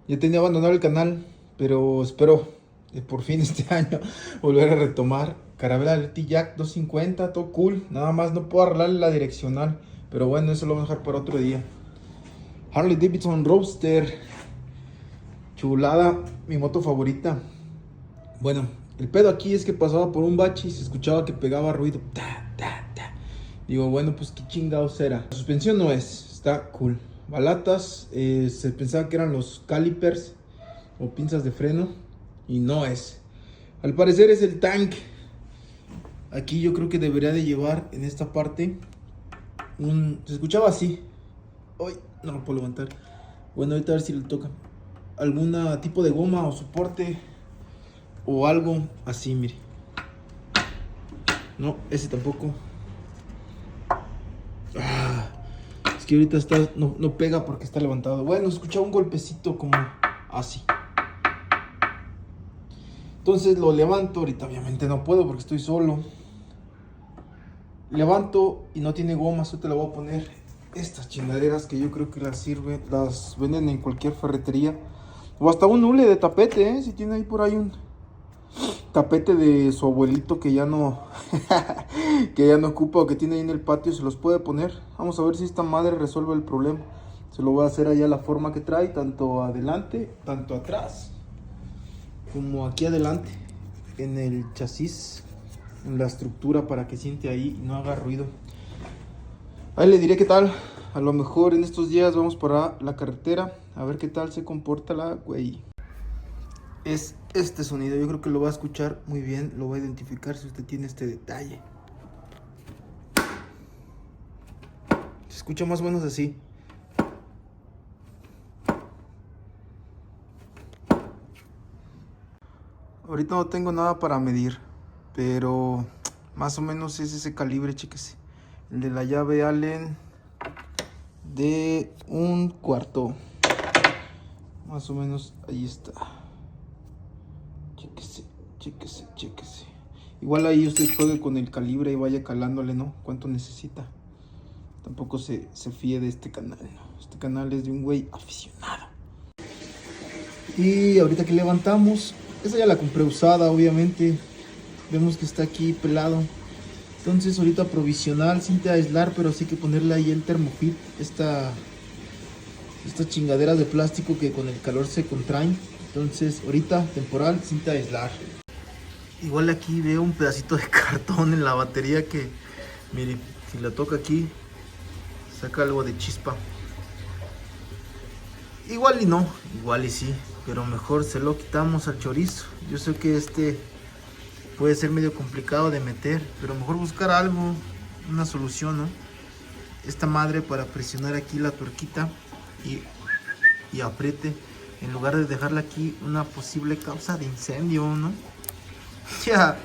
Ya tenía abandonado el canal, pero espero por fin este año volver a retomar. Carabela LT Jack 250, todo cool. Nada más no puedo arreglarle la direccional, pero bueno, eso lo vamos a dejar para otro día. Harley Davidson Roadster, chulada, mi moto favorita. Bueno, el pedo aquí es que pasaba por un bache y se escuchaba que pegaba ruido. Ta, ta, ta. Digo, bueno, pues qué chingados era. La suspensión no es, está cool. Balatas, se pensaba que eran los calipers o pinzas de freno y no es. Al parecer es el tank. Aquí yo creo que debería de llevar en esta parte un... Se escuchaba así. Hoy no lo puedo levantar. Bueno, ahorita a ver si le toca. Alguna tipo de goma o soporte o algo así, mire. No, ese tampoco. Ah, es que ahorita está, no pega porque está levantado. Bueno, escuchaba un golpecito como así. Entonces lo levanto. Ahorita obviamente no puedo porque estoy solo. Levanto y no tiene gomas. Ahorita le voy a poner estas chingaderas que yo creo que las sirven. Las venden en cualquier ferretería. O hasta un hule de tapete, ¿eh? Si tiene ahí por ahí un tapete de su abuelito que ya no que ya no ocupa o que tiene ahí en el patio, se los puede poner. Vamos a ver si esta madre resuelve el problema. Se lo voy a hacer allá la forma que trae, tanto adelante, tanto atrás, como aquí adelante, en el chasis, en la estructura, para que siente ahí y no haga ruido. Ahí le diré qué tal. A lo mejor en estos días vamos para la carretera a ver qué tal se comporta la güey. Es este sonido, yo creo que lo va a escuchar muy bien, lo va a identificar si usted tiene este detalle. Se escucha más o menos así. Ahorita no tengo nada para medir, pero más o menos es ese calibre, chéquese. El de la llave Allen de 1/4. Más o menos ahí está. Chéquese, chéquese, chéquese. Igual ahí usted juegue con el calibre y vaya calándole, ¿no? Cuánto necesita. Tampoco se fíe de este canal, ¿no? Este canal es de un güey aficionado. Y ahorita que levantamos, esa ya la compré usada, obviamente. Vemos que está aquí pelado. Entonces ahorita provisional, cinta de aislar, pero sí que ponerle ahí el Thermofit. Estas chingaderas de plástico que con el calor se contraen. Entonces ahorita temporal, cinta de aislar. Igual aquí veo un pedacito de cartón en la batería que, mire, si la toca aquí, saca algo de chispa. Igual y no, igual y sí, pero mejor se lo quitamos al chorizo. Yo sé que este puede ser medio complicado de meter, pero mejor buscar algo, una solución, ¿no? Esta madre para presionar aquí la tuerquita y apriete, en lugar de dejarla aquí una posible causa de incendio, ¿no? Ya.